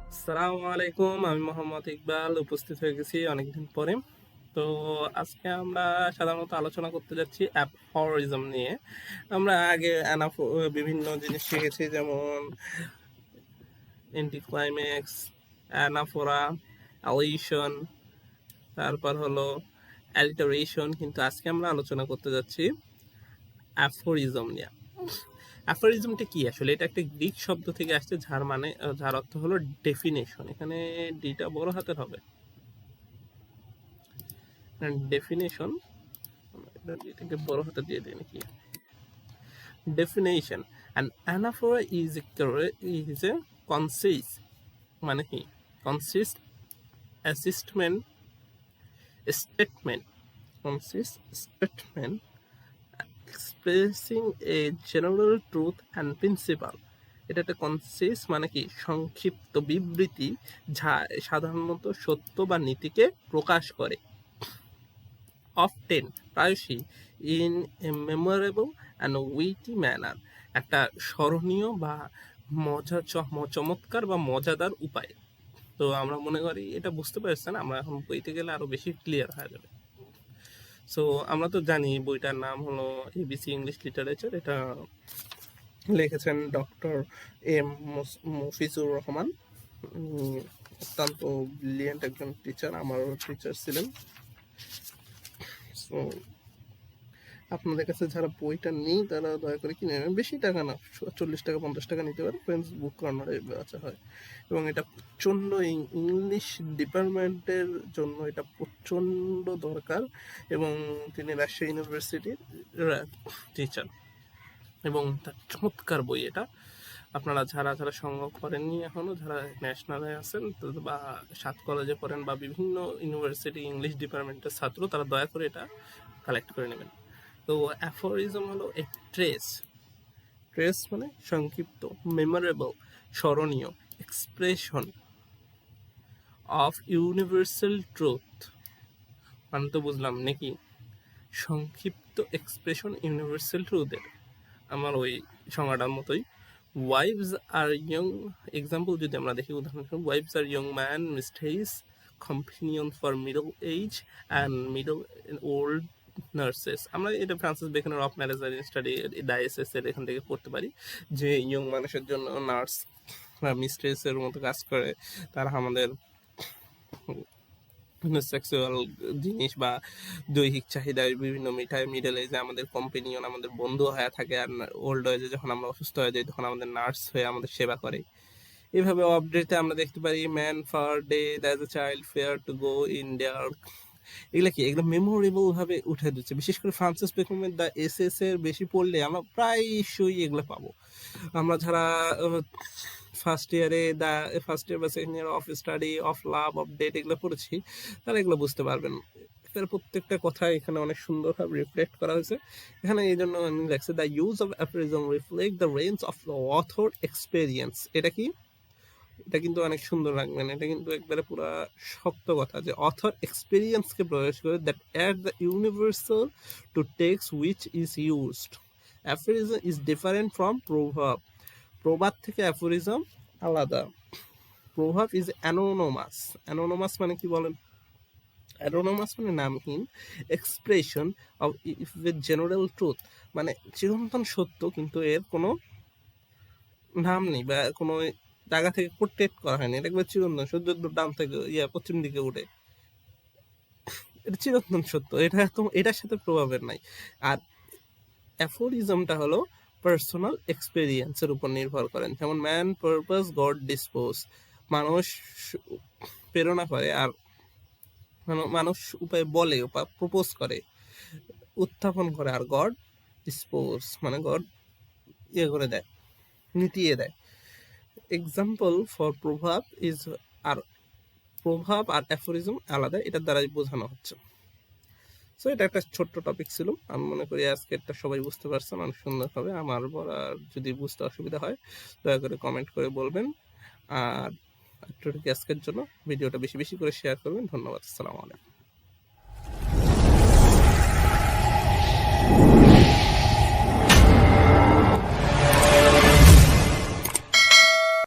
আসসালামু আলাইকুম, আমি মোহাম্মদ ইকবাল উপস্থিত হয়ে গেছি অনেকদিন পরে। তো আজকে আমরা সাধারণত আলোচনা করতে যাচ্ছি অ্যাফোরিজম নিয়ে। আমরা আগে বিভিন্ন জিনিস শিখেছি, যেমন এন্টিক্লাইম্যাক্স, অ্যানাফোরা, অ্যালিশন, তারপর হলো অ্যালিটারেশন, কিন্তু আজকে আমরা আলোচনা করতে যাচ্ছি অ্যাফোরিজম নিয়ে। অ্যাফোরিজমটা কি আসলে? এটা একটা গ্রিক শব্দ থেকে আসছে, যার অর্থ হলো ডেফিনেশন। এখানে ডিটা বড় হাতের হবে, ডেফিনেশন। এটাকে বড় হাতে দিয়ে দিই নাকি? Definition. And anaphora is a concise, মানে কি concise assessment statement, concise statement expressing a general truth and principle. এটা একটা কনসিস মানে কি সংক্ষিপ্ত বিবৃতি, যা সাধারণত সত্য বা নীতিকে প্রকাশ করে। অফটেন, প্রায়শই, in a memorable and witty manner, একটা স্মরণীয় বা চমৎকার বা মজাদার উপায়। তো আমরা মনে করি এটা বুঝতে পারছেন, আমরা এখন বইতে গেলে আরো বেশি ক্লিয়ার হয়ে যাবে। সো আমরা তো জানি বইটার নাম হলো এবিসি ইংলিশ লিটারেচার। এটা লিখেছেন ডক্টর এম মফিজুর রহমান। অত্যন্ত ব্রিলিয়েন্ট একজন টিচার, আমারও টিচার ছিলেন। সো আপনাদের কাছে যারা বইটা নেই তারা দয়া করে কিনে নেবেন। বেশি টাকা না, 40 টাকা 50 টাকা নিতে পারেন, ফ্রেন্ডস বুক কর্নারে বেচা হয়। এবং এটা প্রচণ্ড ইংলিশ ডিপার্টমেন্টের জন্য এটা প্রচণ্ড দরকার। এবং তিনি রাজশাহী ইউনিভার্সিটির টিচার, এবং তার চমৎকার বই এটা। আপনারা যারা সংগ্রহ করেননি এখনো, যারা ন্যাশনালে আছেন বা সাত কলেজে পড়েন বা বিভিন্ন ইউনিভার্সিটি ইংলিশ ডিপার্টমেন্টের ছাত্র, তারা দয়া করে এটা কালেক্ট করে নেবেন। তো অ্যাফোরিজম হলো এক ট্রেস মানে সংক্ষিপ্ত, মেমোরেবল স্মরণীয়, এক্সপ্রেশন অফ ইউনিভার্সাল ট্রুথ, মানে তো বুঝলাম নাকি সংক্ষিপ্ত এক্সপ্রেশন ইউনিভার্সাল ট্রুথের, আমার ওই সংজ্ঞাটার মতোই। ওয়াইভস আর ইয়ং, এক্সাম্পল যদি আমরা দেখি, উদাহরণস্বরূপ, wives are young man mistresses companion for middle age and middle old nurses. আমরা এটা ফ্রান্সিস বেকনের অফ ম্যারেজ স্টাডি ডাইএসএস এর এখান থেকে পড়তে পারি, যে ইয়ং মানুষের জন্য নার্স বা মিস্ট্রেসের মতো কাজ করে। তারা আমাদের সেক্সুয়াল জিনিস বা দৈহিক চাহিদার বিভিন্ন মিডল এজে আমাদের কম্পেনিয়ন, আমাদের বন্ধু হয়ে থাকে। আর ওল্ড এজে যখন আমরা অসুস্থ হয়ে যাই, তখন আমাদের নার্স হয়ে আমাদের সেবা করে। এইভাবে অপডেটে আমরা দেখতে পারি man far day as a child fair to go in there. এগুলো কি, এগুলো মেমোরেবল ভাবে উঠে দিচ্ছে। বিশেষ করে ফ্রান্সিস বেকনের দ্য এসএস এর বেশি পড়লে আমরা প্রায়শই এগুলো পাবো। আমরা যারা ফার্স্ট ইয়ারে ফার্স্ট ইয়ার বা second year of study, of love, of death এগুলো পড়েছি, তারা এগুলো বুঝতে পারবেন। এর প্রত্যেকটা কথা এখানে অনেক সুন্দরভাবে রিফ্লেক্ট করা হয়েছে। এখানে এই জন্য আমি দেখছি the use of aphorism reflect the range of the author experience. এটা কি, এটা কিন্তু অনেক সুন্দর রাখবেন। এটা কিন্তু একবারে পুরো শক্ত কথা, যে অথর এক্সপেরিয়েন্সকে প্রকাশ করে, that at the universal to text which is used. Aphorism is different from প্রভাব। প্রবাদ থেকে অ্যাফোরিজম আলাদা। প্রভাব ইজ অ্যানোনোমাস। অ্যানোনোমাস মানে কি বলেন? অ্যানোনোমাস মানে নামহীন, expression of with general truth, মানে চিরন্তন সত্য, কিন্তু এর কোনো নাম নেই বা কোনো জায়গা থেকে পোর্ট্রেট করা হয়নি। এটা একবার চিরন্তন, সূর্যের ডান থেকে পশ্চিম দিকে উঠে, এটা চিরন্তন সত্য। এটার সাথে প্রভাবের নাই। আর অ্যাফোরিজমটা হলো পার্সোনাল এক্সপেরিয়েন্সের উপর নির্ভর করেন। যেমন ম্যান পারপাস গড ডিসপোজ, মানুষ প্রেরণা করে আর মানুষ উপায় বলে, প্রপোজ করে, উত্থাপন করে, আর গড ডিসপোজ মানে গড করে দেয়, নীতিয়ে দেয়। এক্সাম্পল ফর প্রভাব ইজ, আর প্রভাব আর অ্যাফোরিজম আলাদা, এটার দ্বারাই বোঝানো হচ্ছে। সো এটা একটা ছোট্ট টপিক ছিল। আমি মনে করি আজকে এটা সবাই বুঝতে পারছেন অনেক সুন্দরভাবে। আমার বলার যদি বুঝতে অসুবিধা হয়, দয়া করে কমেন্ট করে বলবেন। আর আজকের জন্য ভিডিওটা বেশি বেশি করে শেয়ার করবেন। ধন্যবাদ। আসসালামু আলাইকুম।